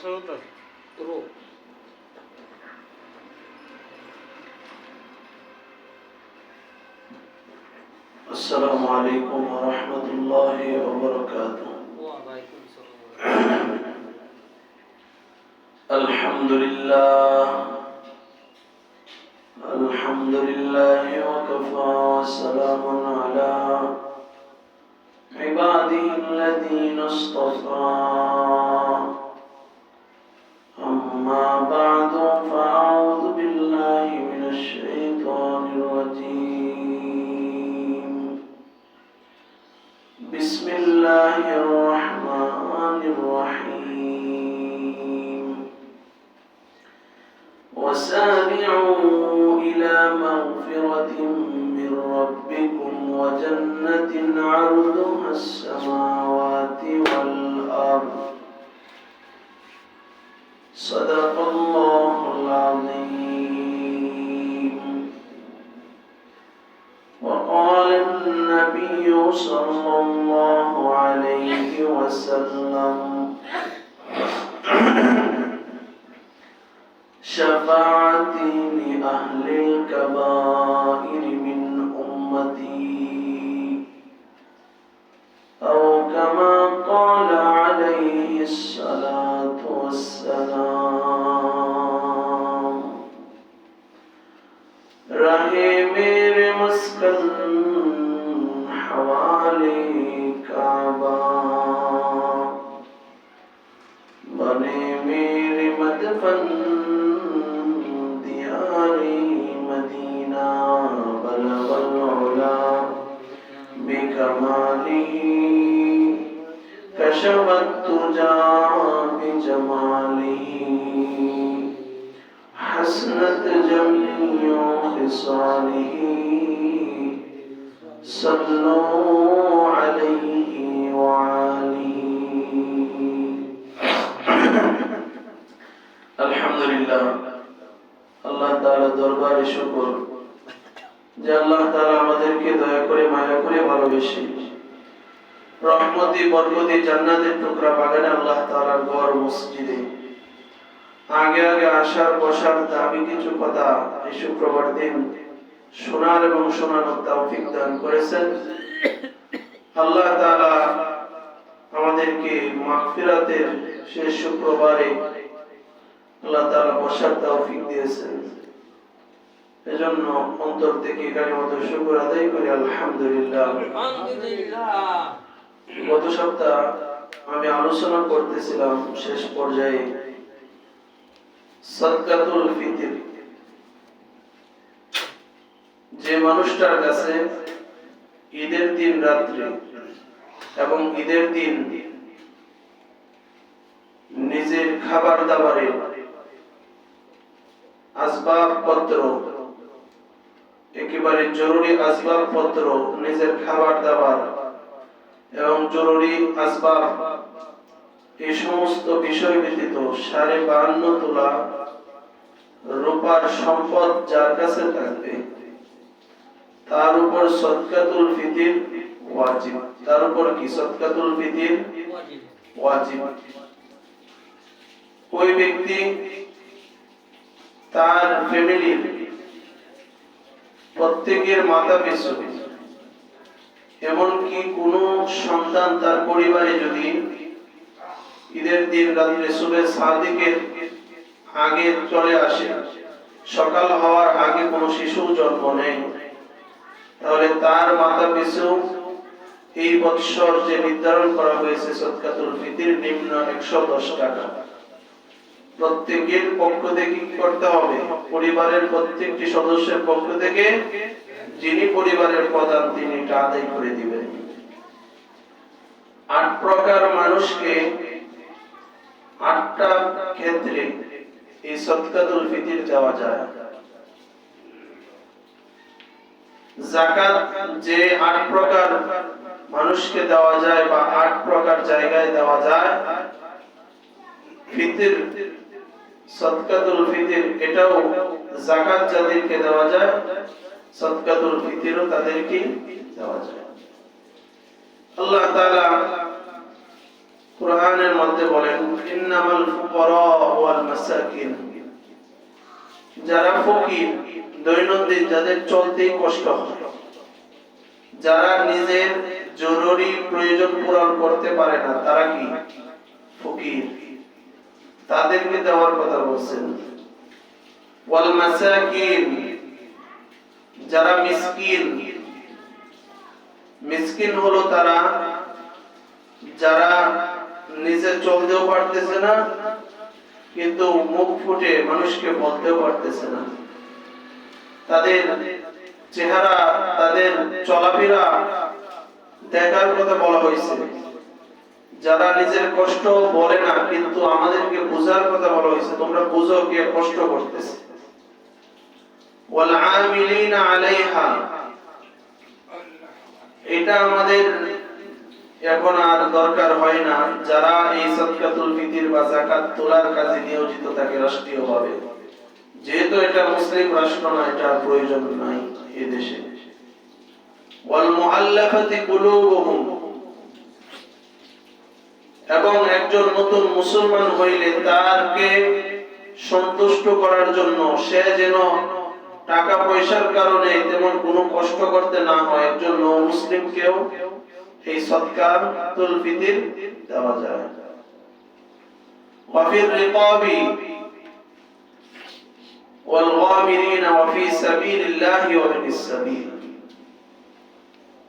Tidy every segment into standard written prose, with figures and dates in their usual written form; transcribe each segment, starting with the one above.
السلام عليكم ورحمة الله وبركاته. الحمد لله وكفى وسلام على عباده الذين اصطفى. أما بعد فأعوذ بالله من الشيطان الرجيم. بسم الله الرحمن الرحيم. وسارعوا إلى مغفرة من ربكم وجنة عرضها السماوات والأرض. صدق الله العظيم. وقال النبي صلى الله عليه وسلم: شفاعتي لأهل الكبائر من أمتي، أو كما قال عليه الصلاة والسلام. رہے میرے مسکن حوالے کعبہ، بنے میرے مدفن دیارِ مدینہ، بلغ العلا بکمالہ، کشف الدجا بجمالہ، حسنت جمیع خصالہ، صلوا علیہ وآلہ۔ আলহামদুলিল্লাহ, আল্লাহ তাআলা দরবারে শুকর যে আল্লাহ তাআলা আমাদেরকে দয়া করে মায়া করে ভালোবেসে রহমতি বরকতি জান্নাতের টুকরা বাগানে আল্লাহ তাআলার ঘর মসজিদে আগে আগে আসার বসার দাবি কিছু কথা এই শুক্রবার দিন শোনার এবং শোনানোর তৌফিক দান করেছেন। আল্লাহ তাআলা আমাদেরকে মাগফিরাতের শেষ শুক্রবারে আল্লাহ তাআলা বসার তৌফিক দিয়েছেন। এজন্য অন্তর থেকে কালিমাত শুকর আদায় করি আলহামদুলিল্লাহ। গত সপ্তাহ আমি আলোচনা করতেছিলাম শেষ পর্যায়ে সাদকাতুল ফিতর। যে মানুষটার কাছে ঈদের দিন রাত্রে এবং ঈদের দিন নিজের খাবার দাবারের আসবাবপত্র, একেবারে জরুরি আসবাবপত্র, নিজের খাবার দাবার এবং জরুরি আসবাব, এই সমস্ত বিষয় ব্যতীত 52.5 তোলা রূপার সম্পদ যার কাছে থাকবে তার উপর সদকাতুল ফিতর ওয়াজিব। তার উপর কি সদকাতুল ফিতর ওয়াজিব। ওই ব্যক্তি তার ফ্যামিলির প্রত্যেকের মাথা পিছু, এমনকি কোন সন্তান তার পরিবারে যদি ঈদের দিন রাত্রে সুবে সাদিকের আগে চলে আসে, সকাল হওয়ার আগে কোন শিশু জন্ম নেয়, তাহলে তার মাথা পিছু এই বৎসর যে নির্ধারণ করা হয়েছে সদকাতুল ফিতর নিম্ন 110 টাকা। প্রত্যেকের পক্ষ থেকে কি করতে হবে? পরিবারের প্রত্যেকটি সদস্যের পক্ষ থেকে যিনি পরিবারের প্রধান তিনি এটা আদায় করে দিবেন। 8 প্রকার মানুষকে 8টা ক্ষেত্রে এই সদকাতুল ফিতর দেওয়া যায়। যাকাত যে 8 প্রকার মানুষকে দেওয়া যায় বা 8 প্রকার জায়গায় দেওয়া যায়, ফিতর সদকাতুল ফিতর এটাও যাকাত যাদেরকে দেওয়া যায়, সদকাতুল ফিতরও তাদেরকে দেওয়া যায়। আল্লাহ তাআলা কোরআনের মধ্যে বলেন ইন্নামাল ফুকারা ওয়াল মাসাকিন, যারা ফকির, দৈনন্দিন যাদের চলতেই কষ্ট হয়, যারা নিজের জরুরি প্রয়োজন পূরণ করতে পারে না, তারা কি ফকির, তাদেরকে দেওয়ার কথা বলছেন। ওয়াল মাসাকিন, যারা মিসকিন, মিসকিন হলো তারা যারা নিজে চলতেও পারতেছে না, কিন্তু মুখ ফুটে মানুষকে বলতেও পারতেছে না, তাদের চেহারা, তাদের চলাফেরা দেখার কথা বলা হয়েছে। যারা নিজের কষ্ট বলে না, কিন্তু আমাদেরকে বোঝার কথা বলা হয়েছে, তোমরা বুঝো কে কষ্ট করতেছে। ওয়াল আমিলিনা আলাইহা, এটা আমাদের এখন আর দরকার হয় না, যারা এই সাদকাতুল ফিতর বা যাকাত তোলার কাজে নিয়োজিত থাকে রাষ্ট্রীয়ভাবে, যেহেতু এটা মুসলিম রাষ্ট্র না, এটা প্রয়োজন নাই এই দেশে। ওয়াল মুআল্লাফাতি কুলুবুহুম, এবং একজন নতুন মুসলমান হইলে তাকে সন্তুষ্ট করার জন্য, সে যেন টাকা পয়সার কারণে তেমন কোনো কষ্ট করতে না হয়, এর জন্য মুসলিমকেও এই সাদকাতুল ফিতর দেওয়া যায়। ওয়া ফির রিকাবি ওয়াল গামিরিন ওয়া ফি সাবিলিল্লাহি ওয়া বিস সাবিল,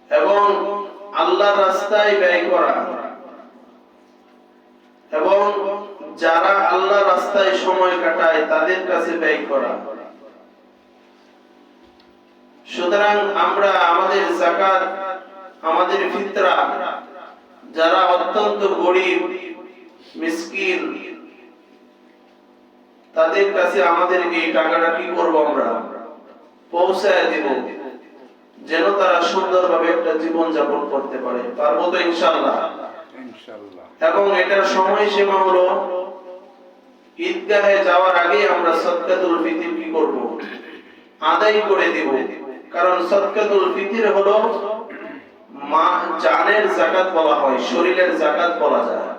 এবং আল্লাহর রাস্তায় ব্যয় করা, এবং যারা আল্লাহর রাস্তায় সময় কাটায় তাদের কাছে ব্যয় করা। সুতরাং আমরা আমাদের যাকাত, আমাদের ফিতরা, যারা অত্যন্ত গরিব মিসকিন, তাদের কাছে আমাদের এই টাকাটা কি করব, আমরা পৌঁছায় দিব, যেন তারা সুন্দরভাবে একটা জীবন যাপন করতে পারে। পারবো তো ইনশাআল্লাহ? ইনশাআল্লাহ। এবং এটার সময়সীমা হলো ঈদগাহে যাওয়ার আগে আমরা সাদকাতুল ফিতর কি করব, আদায় করে দিব। কারণ সাদকাতুল ফিতর হলো জানের যাকাত বলা হয়, শরীরের যাকাত বলা যায়।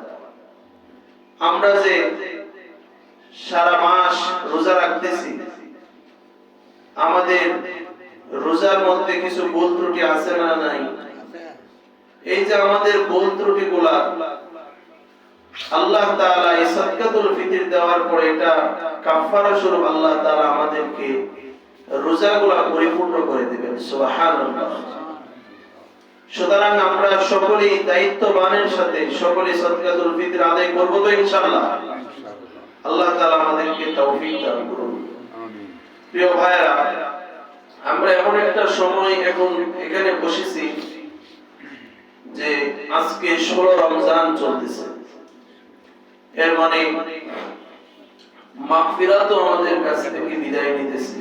আমরা যে সারা মাস রোজা রাখতেছি, আমাদের রোজার মধ্যে কিছু ভুল ত্রুটি আছে না নাই? এই যে আমাদের ভুল ত্রুটিগুলা আল্লাহ তাআলা এই সাদকাতুল ফিতর দেওয়ার পরে এটা কাফারা স্বরূপ আল্লাহ তাআলা আমাদেরকে রোজাগুলা পরিপূর্ণ করে দিবেন। সুবহানাল্লাহ। সুতরাং আমরা সকলেই দায়িত্ববানের সাথে সকলেই সাদকাতুল ফিতর আদায় করব তো ইনশাআল্লাহ? আল্লাহ তাআলা আমাদেরকে তৌফিক দান করুন। আমিন। প্রিয় ভাইরা, আমরা এমন একটা সময় এখন এখানে বসেছি যে আজকে 16 রমজান চলতেছে, এর মানে মাগফিরাতও আমাদের কাছ থেকে বিদায় নিতেছে।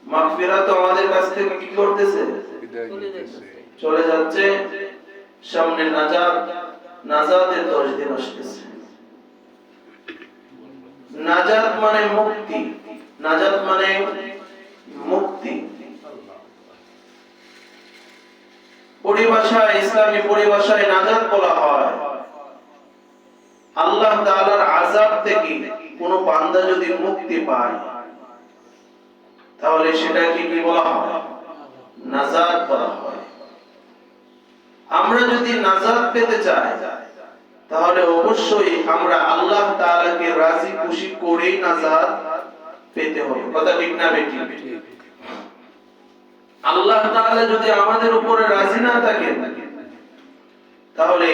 মাগফিরাতও আমাদের কাছ থেকে কি করতেছে? চলে যাচ্ছে। সামনে নাজাতের 10 দিন আসতেছে। নাজাত মানে মুক্তি, নাজাত মানে মুক্তি। পরিভাষায়, ইসলামী পরিভাষায় নাজাত বলা হয় আল্লাহ তাআলার আযাব থেকে কোন বান্দা যদি মুক্তি পায়, তাহলে সেটাকে কি বলা হয়? নাজাত বলা হয়। আমরা যদি নাজাত পেতে চাই, তাহলে অবশ্যই আমরা আল্লাহ তাআলাকে রাজি খুশি করেই নাজাত পেতে হবে। কথা ঠিক না বেটি? আল্লাহ তাআলা যদি আমাদের উপরে রাজি না থাকেন, তাহলে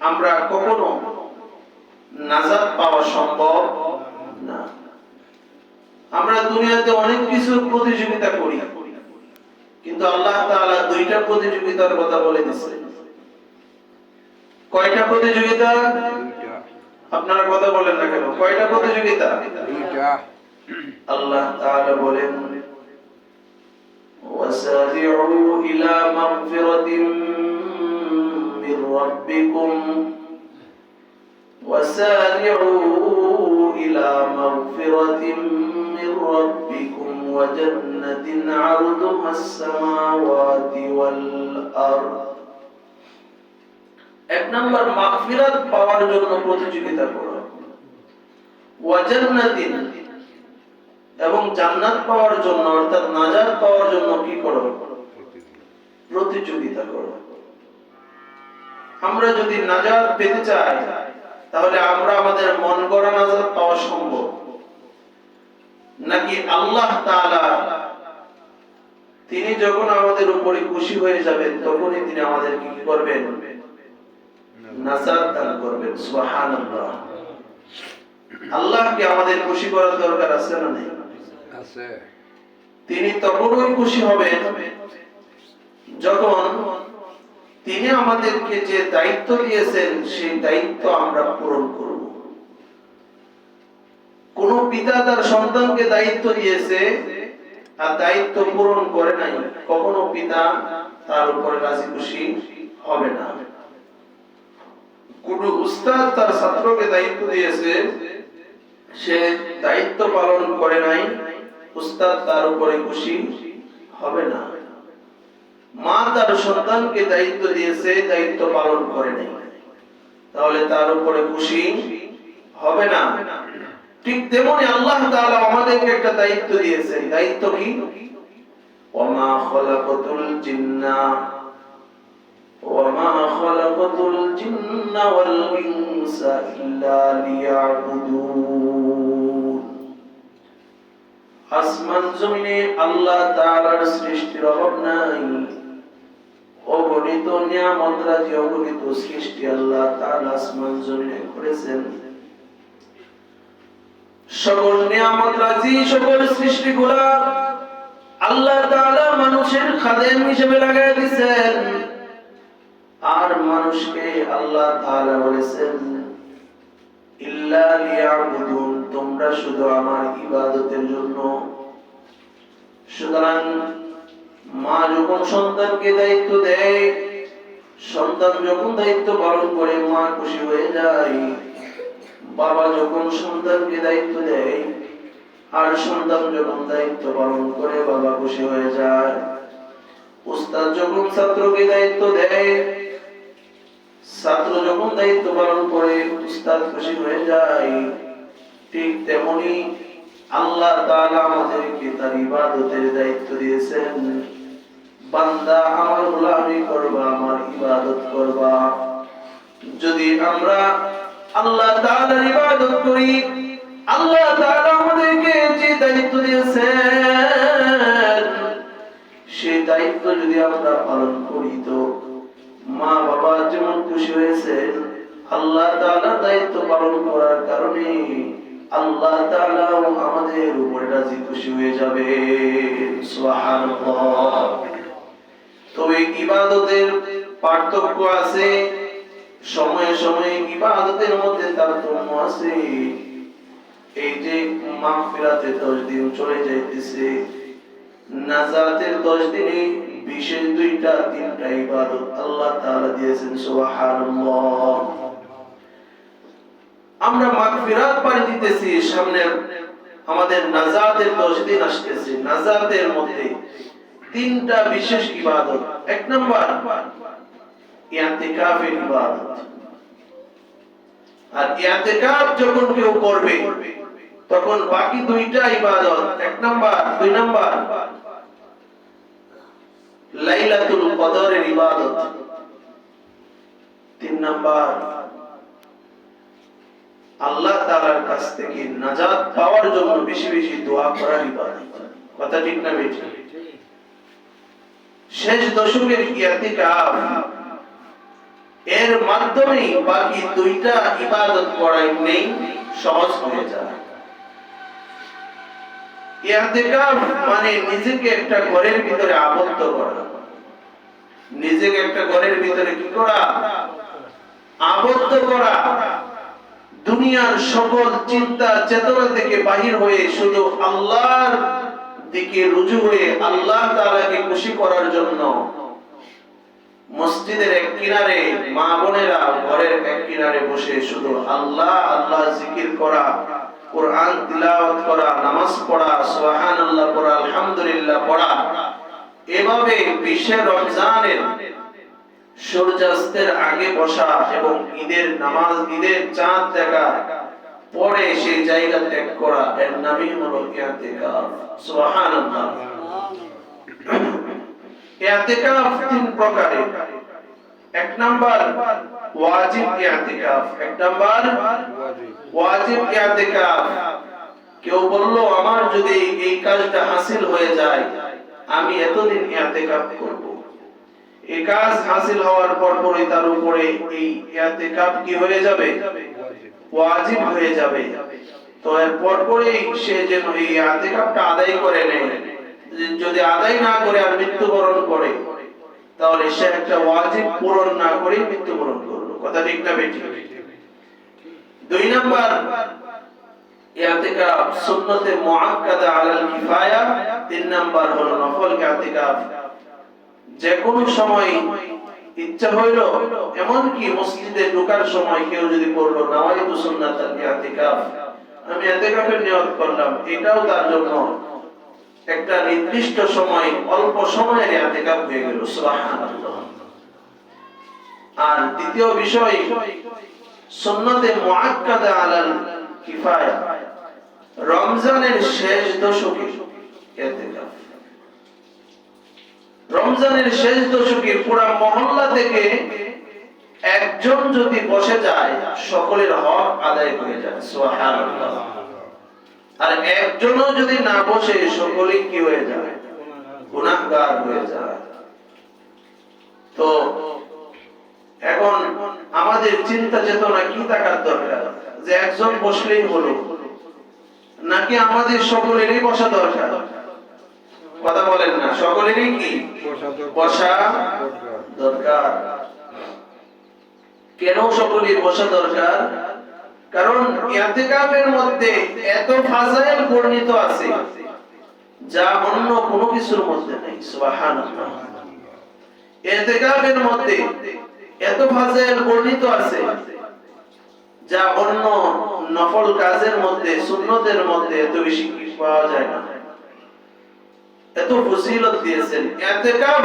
আমরা কখনো নাজাত পাওয়া সম্ভব না। আমরা দুনিয়াতে অনেক কিছুর প্রতিযোগিতা করি, কিন্তু আল্লাহ তাআলা দুইটা প্রতিযোগিতার কথা বলে দিয়েছেন। কয়টা প্রতিযোগিতা? আপনারা কথা বলেন না কেন? কয়টা প্রতিযোগিতা? দুইটা। আল্লাহ তাআলা বলেন ওয়াসারিউ ইলা মাগফিরাতিন মির রাব্বিকুম ওয়াসারিউ ইলা মাগফিরাতিন মির রাব্বিকুম ওয়া জান্নাতিন আরদুহাস সামাওয়াতি ওয়াল আরদ। এক নম্বর মাগফিরাত পাওয়ার জন্য প্রতিযোগিতা করো, ওয়া জান্নাতিন, এবং জান্নাত পাওয়ার জন্য অর্থাৎ নাজাত পাওয়ার জন্য কি করো? প্রতিযোগিতা করো। আমরা যদি নাজাত পেতে চাই তাহলে আমরা আমাদের মন গড়া নাজাত পাওয়া সম্ভব নাকি আল্লাহ তাআলা তিনি যখন আমাদের উপরে খুশি হয়ে যাবেন তখনই তিনি আমাদেরকে কি করবেন? নাজাত দান করবেন। সুবহানাল্লাহ। আল্লাহকে আমাদের খুশি করার দরকার আছে না নেই? আছে। তিনি তখনই খুশি হবেন যখন তিনি আমাদেরকে যে দায়িত্ব দিয়েছেন সেই দায়িত্ব আমরা পূরণ করব। কোন পিতা তার সন্তানকে দায়িত্ব দিয়েছে আর দায়িত্ব পূরণ করে নাই, কখনো পিতা তার উপরে রাজি খুশি হবে না। কোন উস্তাদ তার ছাত্রকে দায়িত্ব দিয়েছে, সে দায়িত্ব পালন করে নাই, উস্তাদ তার উপরে খুশি হবে না। মা তার সন্তানকে দায়িত্ব দিয়েছে, দায়িত্ব পালন করে নাই, তাহলে তার উপরে খুশি হবে না। ঠিক তেমনি আল্লাহ তাআলা আমাদেরকে একটা দায়িত্ব দিয়েছেন। দায়িত্ব কি? ওয়ামা খালাকাতুল জিন্না ওয়াল ইনসা ইল্লা লিয়াবুদুন। আসমান জমিনে আল্লাহ তাআলার সৃষ্টির অভাব নাই। অগণিত নিয়ামত রাজি, অগণিত সৃষ্টি আল্লাহ তাআলা আসমান জমিনে করেছেন। সকল নিয়ামত রাজি, সকল সৃষ্টিগুলা আল্লাহ তাআলা মানুষের খাদেম হিসেবে লাগাই দিয়েছেন। আর মানুষকে আল্লাহ তাআলা বলেছেন ইল্লা লিয়াবুদুন, তোমরা শুধু আমার ইবাদতের জন্য। সুতরাং মা যখন সন্তানকে দায়িত্ব দেয়, সন্তান যখন দায়িত্ব পালন করে মা খুশি হয়ে যায়। বাবা যখন সন্তানকে দায়িত্ব দেয় আর সন্তান যখন দায়িত্ব পালন করে বাবা খুশি হয়ে যায়। উস্তাদ যখন ছাত্রকে দায়িত্ব দেয়, ছাত্র যখন দায়িত্ব পালন করে উস্তাদ খুশি হয়ে যায়। ঠিক তেমনি আল্লাহ তাআলা আমাদেরকে তার ইবাদতের দায়িত্ব দিয়েছেন। বান্দা আমার গোলামি করবা, আমার ইবাদত করবা। যদি আমরা আল্লাহ তাআলার ইবাদত করি, আল্লাহ তাআলা আমাদেরকে যে দায়িত্ব দিয়েছেন সেই দায়িত্ব যদি আমরা পালন করি, তো মা বাবা যেমন খুশি হয়েছেন আল্লাহ তাআলার দায়িত্ব পালন করার কারণে আল্লাহ তাআলা আমাদের উপরে রাজি খুশি হয়ে যাবে। সুবহানাল্লাহ। তবে ইবাদতের পার্থক্য আছে, সময়ে সময়ে ইবাদতের মধ্যে তারতম্য আছে। এই যে মাগফিরাতের 10 দিন চলে যাইতেছে, নাজাতের 10 দিনে বিশেষ 2-3টা ইবাদত আল্লাহ তাআলা দিয়েছেন। সুবহানাল্লাহ। আমরা মাগফিরাত পাই দিতেছি, সামনে আমাদের নাজাতের 10 দিন আসতেছে। নাজাতের মধ্যে 3টা বিশেষ ইবাদত। এক নাম্বার ইতিকাফের ইবাদত। আর ইতিকাফ যখন কেউ করবে তখন বাকি 2টা ইবাদত, 1 নাম্বার 2 নাম্বার লাইলাতুল কদরের ইবাদত, 3 নাম্বার আল্লাহ তাআলার কাছ থেকে নাজাত পাওয়ার জন্য বেশি বেশি দোয়া করার ইবাদত। কথা ঠিক না বেঠিক? শেষ দশকের ইতিকাফ এর মাধ্যমে বাকি 2টা ইবাদত করাই নেই, সহজ হয়ে যায়। ইতিকাফ মানে নিজেকে একটা ঘরের ভিতরে আবদ্ধ করা, নিজেকে একটা ঘরের ভিতরে কি করা? আবদ্ধ করা। দুনিয়ার সকল চিন্তা চেতনা থেকে বাহির হয়ে শুধু আল্লাহর দিকে রুজু হয়ে আল্লাহ তাআলাকে খুশি করার জন্য মসজিদের এক কিনারে মা বোনেরা ঘরের এক কিনারে বসে শুধু আল্লাহ আল্লাহ জিকির করা, কোরআন তিলাওয়াত করা, নামাজ পড়া, সুবহানাল্লাহ পড়া, আলহামদুলিল্লাহ পড়া। এভাবে 20 রমজানের সূর্যাস্তের আগে বসা এবং ঈদের নামাজ, ঈদের চাঁদ দেখা পরে সেই জায়গা ত্যাগ করা, এর নামই হলো ইতিকাফ। সুবহানাল্লাহ। ইতিকাফ তিন প্রকারের। এক নাম্বার ওয়াজিব ইতিকাফ। এক নাম্বার ওয়াজিব ইতিকাফ। কেউ বলল আমার যদি এই কাজটা হাসিল হয়ে যায় আমি এতদিন ইতিকাফ করব। এই কাজ হাসিল হওয়ার পরই তার উপরে এই ইতিকাফ কি হয়ে যাবে? ওয়াজিব হয়ে যাবে। তো এর পরই সে যেন এই ইতিকাফটা আদায় করে নেয়। যদি আদায় না করে আর মৃত্যুবরণ করে তাহলে সে একটা ওয়াজিব পূরণ না করে মৃত্যুবরণ করলো। কথা ঠিক না বেঠিক? দুই নাম্বার ইতিকাফ সুন্নতে মুআক্কাদা আলাল কিফায়া। তিন নাম্বার হলো নফল ইতিকাফ। যে কোন সময় ইচ্ছা হইল, এমন কি মসজিদে ঢোকার সময় কেউ যদি বলল নাওয়াইতু সুন্নাতাল ইতিকাফ, আমি ইতিকাফের নিয়ত করলাম, এটাও তার জন্য একটা নির্দিষ্ট সময়, অল্প সময়ের ইতিকাফ হয়ে গেল। সুবহানাল্লাহ। আর দ্বিতীয় বিষয় সুন্নতে মুআক্কাদা আলাল কিফায়া, রমজানের শেষ দশকে ইতিকাফ। রমজানের শেষ দশকে পুরা মহল্লা থেকে একজন যদি বসে যায় সকলের হক আদায় হয়ে যায়। সুবহানাল্লাহ। আর একজনও যদি না বসে সকলেই কি হয়ে যায়? গুনাহগার হয়ে যায়। তো এখন আমাদের চিন্তা চেতনা কি থাকার দরকার? যে একজন বসলেই হলো, নাকি আমাদের সকলেরই বসা দরকার? কথা বলেন না, সকলেরই কি বসা দরকার? কেন সকলের বসা দরকার? কারণ ইতিকাফের মধ্যে এত ফাজাইল বর্ণিত আছে যা অন্য কোনো কিছুর মধ্যে নেই। সুবহানাল্লাহ। ইতিকাফের মধ্যে এত ফাজাইল বর্ণিত আছে যা অন্য নফল কাজের মধ্যে, সুন্নতের মধ্যে এত বেশি পাওয়া যায় না। এত ফজিলত দিয়েছেন। ইতিকাফ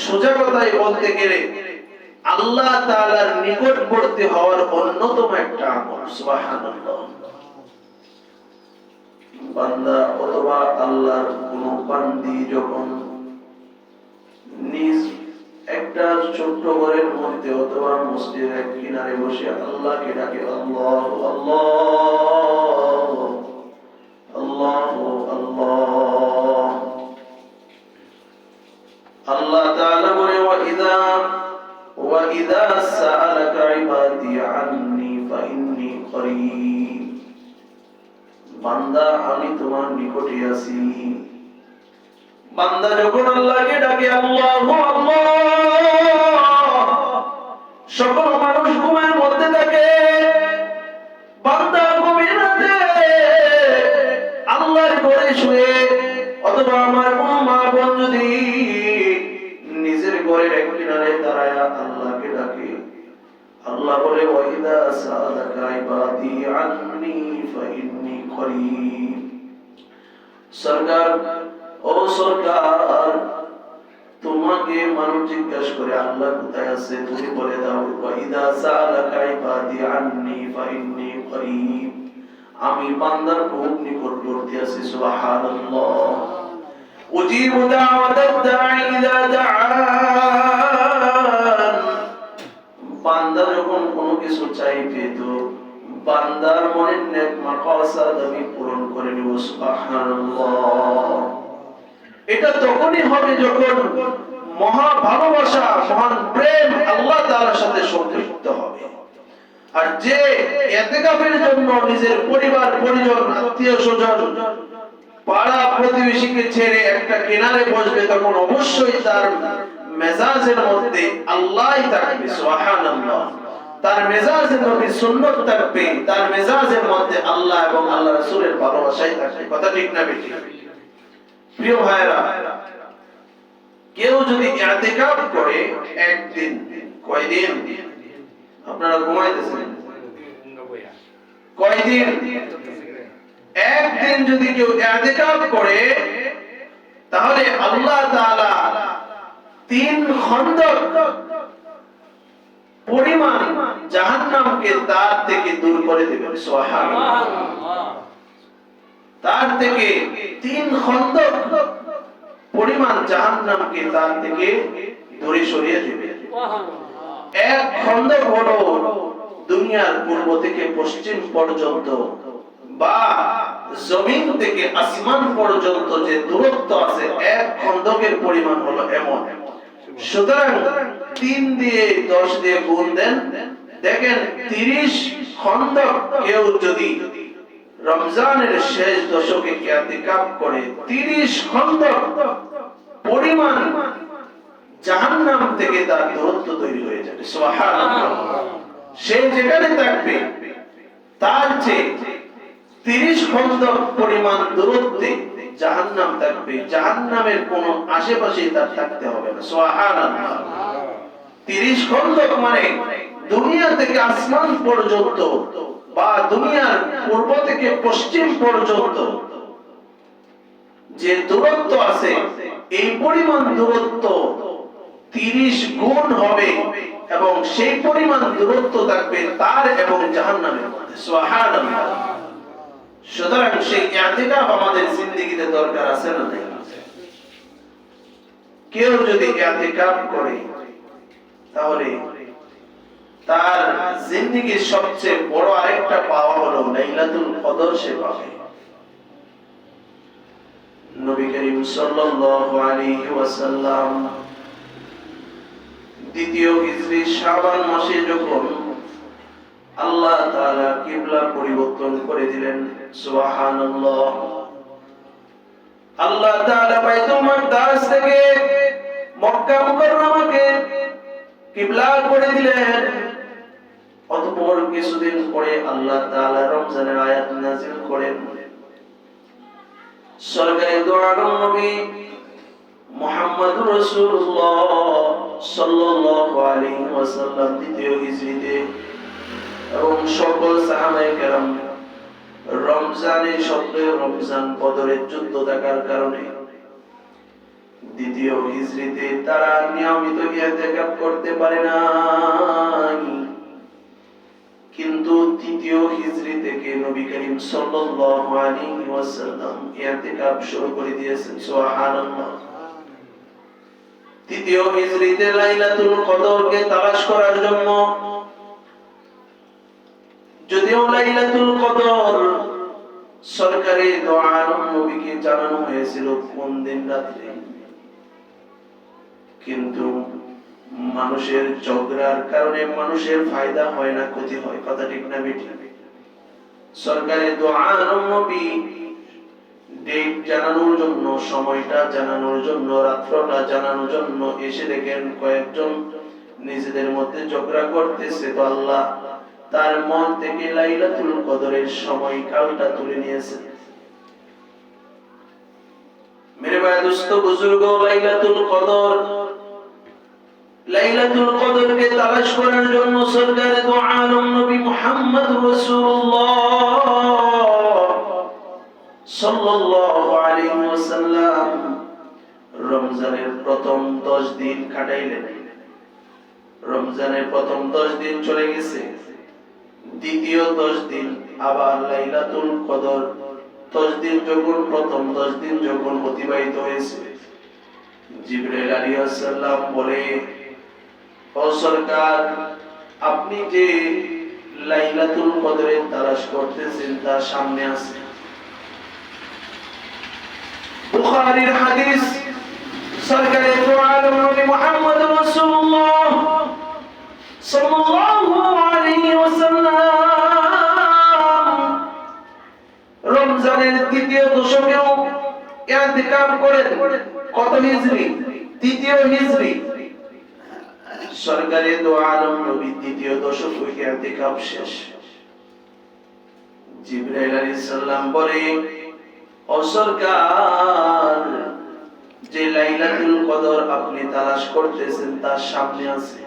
সোজা কথায় বলতে গেলে আল্লাহ তাআলার নিকটবর্তী হওয়ার অন্যতম একটা আমল। সুবহানাল্লাহ। বান্দা অথবা আল্লাহর কোন বান্দি যখন নিজ একটা ছোট্ট ঘরের মধ্যে অথবা মসজিদের কিনারে বসে আল্লাহকে ডাকে, আল্লাহ আল্লাহ আল্লাহ আল্লাহ, আল্লাহ তাআলা বলে وَإِذَا سَأَلَكَ عِبَادِي عَنِّي فَإِنِّي قَرِيبٌ। বান্দা আমি তোমার নিকটে আছি। বান্দা যখন আল্লাহকে ডাকে আল্লাহু আল্লাহ, সকল মানুষ ঘুমের মধ্যে থাকে, বান্দা গভীর রাতে আল্লাহর ঘরে শুয়ে, অথবা আমার কোন মা বোন যদি নিজের ঘরের এক কিনারে দাঁড়ায় আল্লাহকে ডাকে, আল্লাহ বলে ওয়াইদা সালাকা ইবাদি আন্নী ফাইন্নী করিব। সরকার, ও সরকার, তোমাকে মানুষ জিজ্ঞাসা করে আল্লাহ কোথায় আছে, তুমি বলে দাও ওয়াইদা সালাকা ইবাদি আন্নী ফাইন্নী করিব, আমি বান্দার খুব নিকটবর্তী আছি। সুবহানাল্লাহ। উজিবু দাওয়াতাদ দাঈ ইযা দাআন। বান্দা যখন কোনো কিছু চাইবে তো বান্দার মনের নেক মাকাসাদ আমি পূরণ করে নিব। সুবহানাল্লাহ। এটা তখনই হবে যখন মহা ভালোবাসা, মহান প্রেম আল্লাহ তাআলার সাথে সম্পৃক্ত হবে। আর যে ইতিকাফের জন্য নিজের পরিবার পরিজন, আত্মীয় স্বজন, পাড়া প্রতিবেশীকে ছেড়ে একটা কিনারে বসবে, তখন অবশ্যই তার মেজাজের মধ্যে আল্লাহই থাকবে। সুবহানাল্লাহ। তার মেজাজে নবীর সুন্নাত থাকবে, তার মেজাজের মধ্যে আল্লাহ এবং আল্লাহর রাসূলের ভালোবাসাই থাকবে। কথা ঠিক না বেঠিক? প্রিয় ভাইরা, কেউ যদি ইতিকাফ করে একদিন, কয়দিন আপনারা ঘুমাইতেছেন? কয়দিন? একদিন যদি কেউ ইতিকাফ করে তাহলে আল্লাহ তাআলা 3 খন্দক পরিমাণ জাহান্নামকে তার থেকে দূর করে দিবেন। সুবহানাল্লাহ। তার থেকে 3 খন্দক পরিমাণ জাহান্নামকে তার থেকে দূরে সরিয়ে দিবেন। এক খন্দক হলো দুনিয়ার পূর্ব থেকে পশ্চিম পর্যন্ত বা জমিন থেকে আসমান পর্যন্ত যে দূরত্ব আছে, এক খন্দকের পরিমাণ হলো এমন। সুতরাং 3 দিয়ে 10 দিয়ে গুণ দেন, দেখেন 30 খন্দক কেউ যদি রমজানের শেষ দশকে ইতিকাফ করে, 30 খন্দক পরিমাণ জাহান্নাম থেকে তার দূরত্ব তৈরি হয়ে যাবে। সুবহানাল্লাহ। সে যেখানে থাকবে তার চেয়ে 30 খন্দক পরিমাণ দূরত্বে জাহান্নাম থাকবে। জাহান্নামের কোনো আশেপাশে তার থাকতে হবে না। সুবহানাল্লাহ। 30 খন্দক মানে দুনিয়া থেকে আসমান পর্যন্ত বা দুনিয়ার পূর্ব থেকে পশ্চিম পর্যন্ত যে দূরত্ব আছে, এই পরিমাণ দূরত্ব 30 গুণ হবে এবং সেই পরিমাণ দূরত্ব থাকবে তার এবং জাহান্নামের মধ্যে। সুবহানাল্লাহ। সুতরাং সেই ইতিকাফ আমাদের জিন্দেগিতে দরকার আছে না নাই? কেউ যদি ইতিকাফ করে তাহলে তার জিন্দেগির সবচেয়ে বড় আরেকটা পাওয়া হলো লাইলাতুল কদর সে পাবে। নবী করিম সাল্লাল্লাহু আলাইহি ওয়াসাল্লাম দ্বিতীয় হিজরি শাবান মাসে যখন আল্লাহ তাআলা কিবলা পরিবর্তন করে দিলেন, সুবহানাল্লাহ, আল্লাহ তাআলা বাইতুল মাকদাস থেকে মক্কা মুকাররমাকে কিবলা করে দিলেন। অতঃপর কিছুদিন পরে আল্লাহ তাআলা রমজানের আয়াত নাযিল করেন। সরকারি দোয়ার নবী মুহাম্মদুর রাসূলুল্লাহ সাল্লাল্লাহু আলাইহি ওয়াসাল্লাম দ্বিতীয় হিজরিতে এবং সকল সাহাবায়ে কেরাম রমজানের সত্ত্বেও রমজান বদরের যুদ্ধ থাকার কারণে দ্বিতীয় হিজরিতে তারা নিয়মিত ইতিকাফ করতে পারে নাই। কিন্তু তৃতীয় হিজরি থেকে নবী করিম সাল্লাল্লাহু আলাইহি ওয়াসাল্লাম ইতিকাফ শুরু করে দিয়েছেন। সুবহানাল্লাহ। তৃতীয় হিজরিতে লাইলাতুল কদরকে তালাশ করার জন্য, যদিও লাইলাতুল কদর সরকারি দোয়ার নবীকে জানানো হয়েছিল কোন দিন রাতে, কিন্তু মানুষের ঝগড়ার কারণে মানুষের ফায়দা হয় না, ক্ষতি হয়। কথা ঠিক না বেঠিক? সরকারি দোয়ার নবী ডেট জানানোর জন্য, সময়টা জানানোর জন্য, রাত্রটা জানানোর জন্য এসে দেখেন কয়েকজন নিজেদের মধ্যে ঝগড়া করতেছে, তো আল্লাহ তার মন থেকে লাইলাতুল কদরের সময়কালটা তুলে নিয়েছে। মেরে ভাই দোস্ত বুজুর্গ, লাইলাতুল কদরকে তালাশ করার জন্য সরকারে দো আলম নবী মুহাম্মদ রাসূলুল্লাহ সাল্লাল্লাহু আলাইহি ওয়াসাল্লাম রমজানের প্রথম 10 দিন কাটাইলেন। রমজানের প্রথম 10 দিন চলে গেছে, দ্বিতীয় 10 দিন আবার লাইলাতুল কদর 10 দিন যখন প্রথম 10 দিন যখন অতিবাহিত হয়েছে, জিবরাইল আলাইহিস সালাম বলে, ও সরকার, আপনি যে লাইলাতুল কদরের তালাশ করতেছেন তার সামনে আছে। বুখারীর হাদিস, সরকারে দো আলম নবী মুহাম্মদ রাসূলুল্লাহ সাল্লাল্লাহু আলাইহি ওয়াসাল্লাম রমজানের তৃতীয় দশকেও ইতিকাফ করেন। কত হিজরি? তৃতীয় হিজরি। সরকারে দো আলম নবী তৃতীয় দশক ইতিকাফ শেষ। জিবরাইল আলাইহিস সালাম বলে, ও সরকার, যে লাইলাতুল কদর আপনি তালাশ করতেছেন তার সামনে আছে।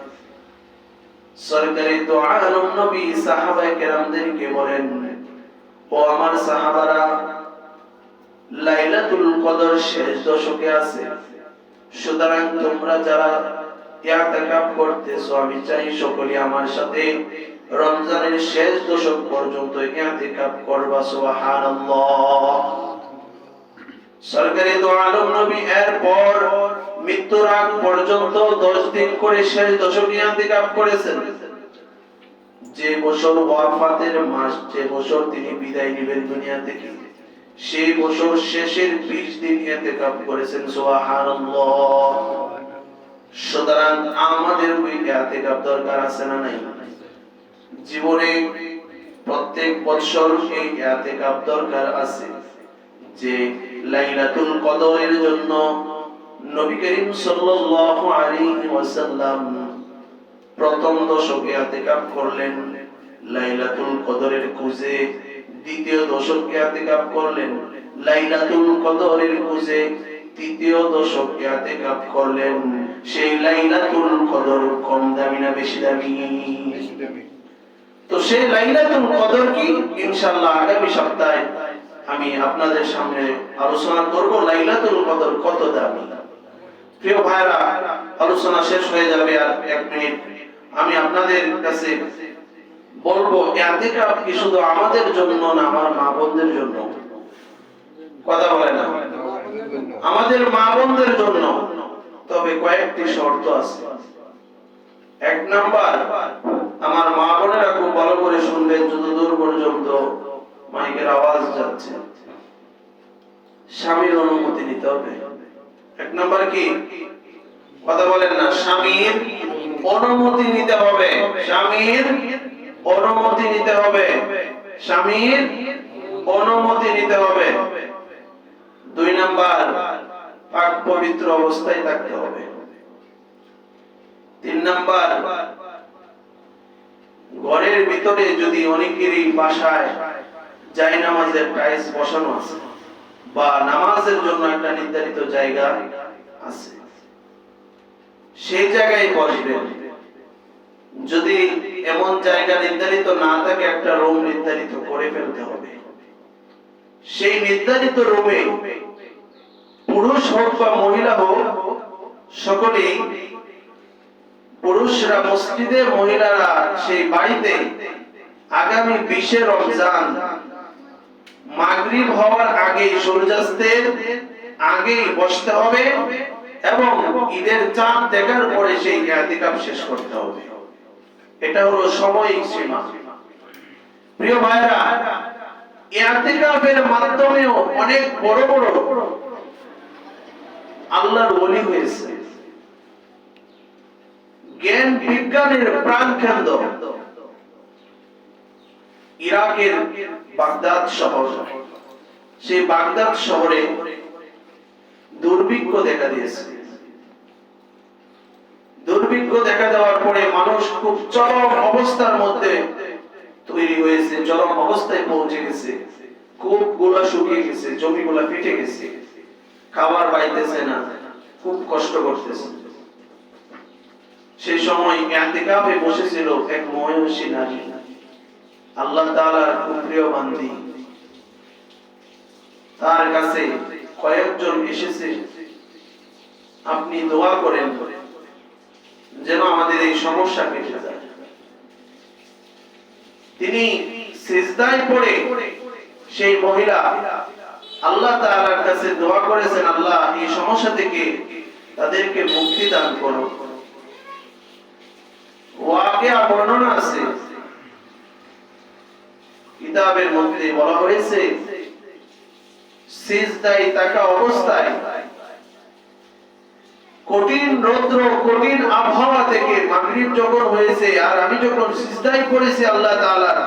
সরকারি দো আলম নবী সাহাবায়ে কেরামদেরকে বলেন, ও আমার সাহাবারা, লাইলাতুল কদর শেষ দশকে আছে, সুতরাং তোমরা যারা ইতিকাফ করতেছো, আমি চাই সকলে আমার সাথে রমজানের শেষ দশক পর্যন্ত ইতিকাফ করবা। সুবহানাল্লাহ। সরকারি দো আলম নবী এরপর মৃত্যুর আগ পর্যন্ত 10 দিন করে শেষ দশক ইতিকাফ করেছেন। যে বছর ওয়াফাতের মাস, যে বছর তিনি বিদায় নেবেন দুনিয়া থেকে, সেই বছর শেষের 20 দিন ইতিকাফ করেছেন। সুবহানাল্লাহ। সুতরাং আমাদের ওই ইতিকাফ দরকার আছে না নাই? জীবনে প্রত্যেক বছর এই ইতিকাফ দরকার আছে। যে লাইলাতুল কদরের জন্য নবী করিম সাল্লাল্লাহু আলাইহি ওয়াসাল্লাম প্রথম দশকে ইতিকাফ করলেন লাইলাতুল কদরের খুঁজে, দ্বিতীয় দশকে ইতিকাফ করলেন লাইলাতুল কদরের খুঁজে, তৃতীয় দশকে ইতিকাফ করলেন। সেই লাইলাতুল কদর কম দামি না বেশি দামি? তো সেই লাইলাতুল কদর কি ইনশাআল্লাহ আগামী সপ্তাহে আমি আপনাদের সামনে আলোচনা করব। লাইলাতুল কদর কত দামি। প্রিয় ভাইরা, আলোচনা শেষ হয়ে যাবে আর 1 মিনিট। আমি আপনাদের কাছে বলবো, ইতিকাফ কি শুধু আমাদের জন্য না আমার মা বোনদের জন্য? কথা বলে না? আমাদের মা বোনদের জন্য, তবে কয়েকটি শর্ত আছে। 1 নাম্বার, আমার মা বোনেরা খুব ভালো করে শুনবেন যতদূর পর্যন্ত মাইকের আওয়াজ যাচ্ছে, স্বামীর অনুমতি নিতে হবে। 1 নাম্বার কি? কথা বলেন না? স্বামীর অনুমতি নিতে হবে। স্বামীর অনুমতি নিতে হবে। স্বামীর অনুমতি নিতে হবে। 2 নাম্বার, পাক পবিত্র অবস্থায় থাকতে হবে। 3 নাম্বার, ঘরের ভিতরে যদি অনেকেরই বাসায় জায়নামাজের টাইলস বসানো আছে বা নামাজের জন্য একটা নির্ধারিত জায়গা আছে, সেই জায়গায় বসবেন। যদি এমন জায়গা নির্ধারিত না থাকে, একটা রুম নির্ধারিত করে ফেলতে হবে। সেই নির্ধারিত রুমে পুরুষ হোক বা মহিলা হোক, সকলেই, পুরুষরা মসজিদে, মহিলারা সেই বাড়িতে আগামী 20 রমজান মাগরিব হওয়ার আগে, সূর্যাস্তের আগে বসতে হবে এবং ঈদের চাঁদ দেখার পরে সেই ইতিকাফ শেষ করতে হবে। এটা হলো সাময়িক সীমা। প্রিয় ভাইরা, ইতিকাফের মাধ্যমেও অনেক বড় বড় আল্লাহর ওলি হয়েছে। জ্ঞান বিজ্ঞানের প্রাণকেন্দ্র ইরাকের বাগদাদ শহর, সেই বাগদাদ শহরে দুর্ভিক্ষ দেখা দিয়েছে। দুর্ভিক্ষ দেখা দেওয়ার পরে মানুষ খুব চরম অবস্থার মধ্যে তৈরি হয়েছে, চরম অবস্থায় পৌঁছে গেছে। কূপগুলা শুকিয়ে গেছে, জমিগুলা ফেটে গেছে, খাবার পাইতেছে না, খুব কষ্ট করতেছে। সেই সময় ইতিকাফে বসেছিল এক মহিষী নারী, আল্লাহ তাআলার খুব প্রিয় বান্দী। তার কাছে কয়েকজন এসেছে, আপনি দোয়া করেন যেন আমাদের এই সমস্যা কেটে যায়। তিনি সিজদায় পড়ে সেই মহিলা আল্লাহ তাআলার কাছে দোয়া করেছেন, আল্লাহ এই সমস্যা থেকে তাদেরকে মুক্তি দান করো। ওয়াকিয়া বর্ণনা আছে কিতাবের মধ্যে, বলা হয়েছে সিজদায় থাকা অবস্থায় কঠিন রৌদ্র, কঠিন আবহাওয়া থেকে মাগরিব যখন হয়েছে আর আমি যখন সিজদায় পড়েছি আল্লাহ তাআলার,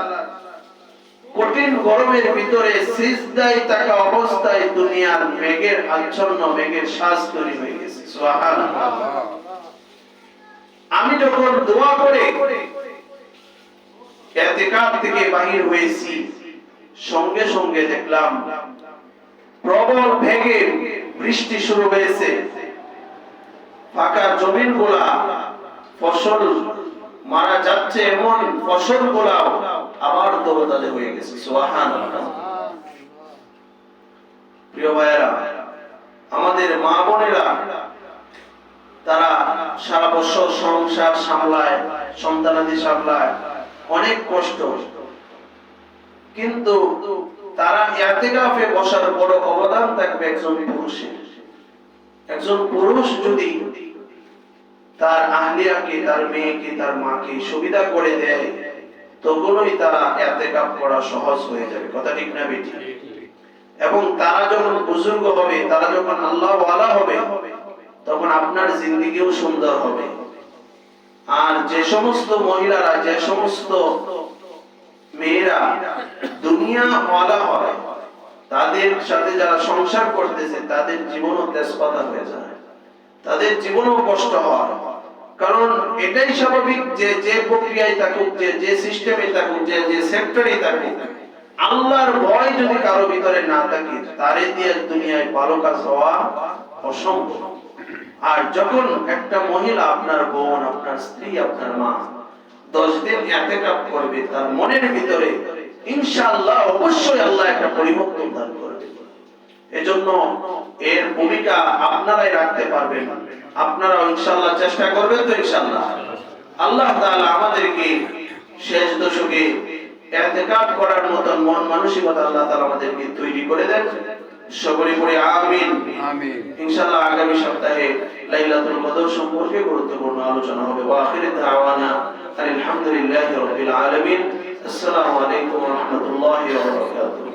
কঠিন গরমের ভিতরে সিজদায় থাকা অবস্থায় দুনিয়ার মেঘের আচ্ছন্ন, মেঘের শ্বাস তৈরি হয়ে গেছে। সুবহানাল্লাহ। আমি যখন দোয়া করে ইতিকাফ থেকে বাহির হয়েছি, সঙ্গে সঙ্গে দেখলাম প্রবল বেগে বৃষ্টি শুরু হয়েছে। ফাঁকা জমিনগুলা ফসল মারা যাচ্ছে, এমন ফসলগুলাও আবার তরতাজা হয়ে গেছে। সুবহানাল্লাহ। প্রিয় ভাইরা, আমাদের মা বোনেরা তারা সারা বছর সংসার সামলায়, সন্তানাদি সামলায়, অনেক কষ্ট, কিন্তু তারা ইতিকাফে বসার বড় অবদান থাকবে একজন পুরুষের। একজন পুরুষ যদি তার আহলিয়াকে, তার মেয়েকে, তার মাকে সুবিধা করে দেয়, তখনই তারা ইতিকাফ করা সহজ হয়ে যাবে। কথা ঠিক না বেটি? এবং তারা যখন বুজুর্গ হবে, তারা যখন আল্লাহ ওয়ালা হবে, তখন আপনার জিন্দেগিও সুন্দর হবে। আর যে সমস্ত মহিলারা, যে সমস্ত মেয়েরা দুনিয়া ওয়ালা হয়, তাদের সাথে যারা সংসার করতেছে, তাদের জীবনও তেজপাতা হয়ে যায়, তাদের জীবনও কষ্ট হয়। কারণ এটাই স্বাভাবিক যে যে প্রক্রিয়ায় থাকুক, যে সিস্টেমে থাকুক, যে সেক্টরে থাকুক, আল্লাহর ভয় যদি কারো ভিতরে না থাকে, তারে দিয়ে দুনিয়ায় ভালো কাজ হওয়া অসম্ভব। আর যখন একটা মহিলা, আপনার বোন, আপনার স্ত্রী, আপনার মা 10 দিন ইতিকাফ করবে, তার মনের ভিতরে ইনশাআল্লাহ অবশ্যই আল্লাহ একটা পরিবর্তন দান করবে। এজন্য এর ভূমিকা আপনারাই রাখতে পারবেন। আপনারাও ইনশাআল্লাহ চেষ্টা করবেন তো ইনশাআল্লাহ। আল্লাহ তাআলা আমাদেরকে শেষ দশকে ইতিকাফ করার মতো মন মানসিকতা আল্লাহ তাআলা আমাদেরকে তৈরি করে দেন। সকলে পড়ে আমিন। আমিন। ইনশাআল্লাহ আগামী সপ্তাহে লাইলাতুল কদর সম্পর্কে গুরুত্বপূর্ণ আলোচনা হবে। ওয়া আখিরু দাওয়ানা আলহামদুলিল্লাহি রাব্বিল আলামিন। আসসালামু আলাইকুম ওয়া রাহমাতুল্লাহি ওয়া বারাকাতুহু।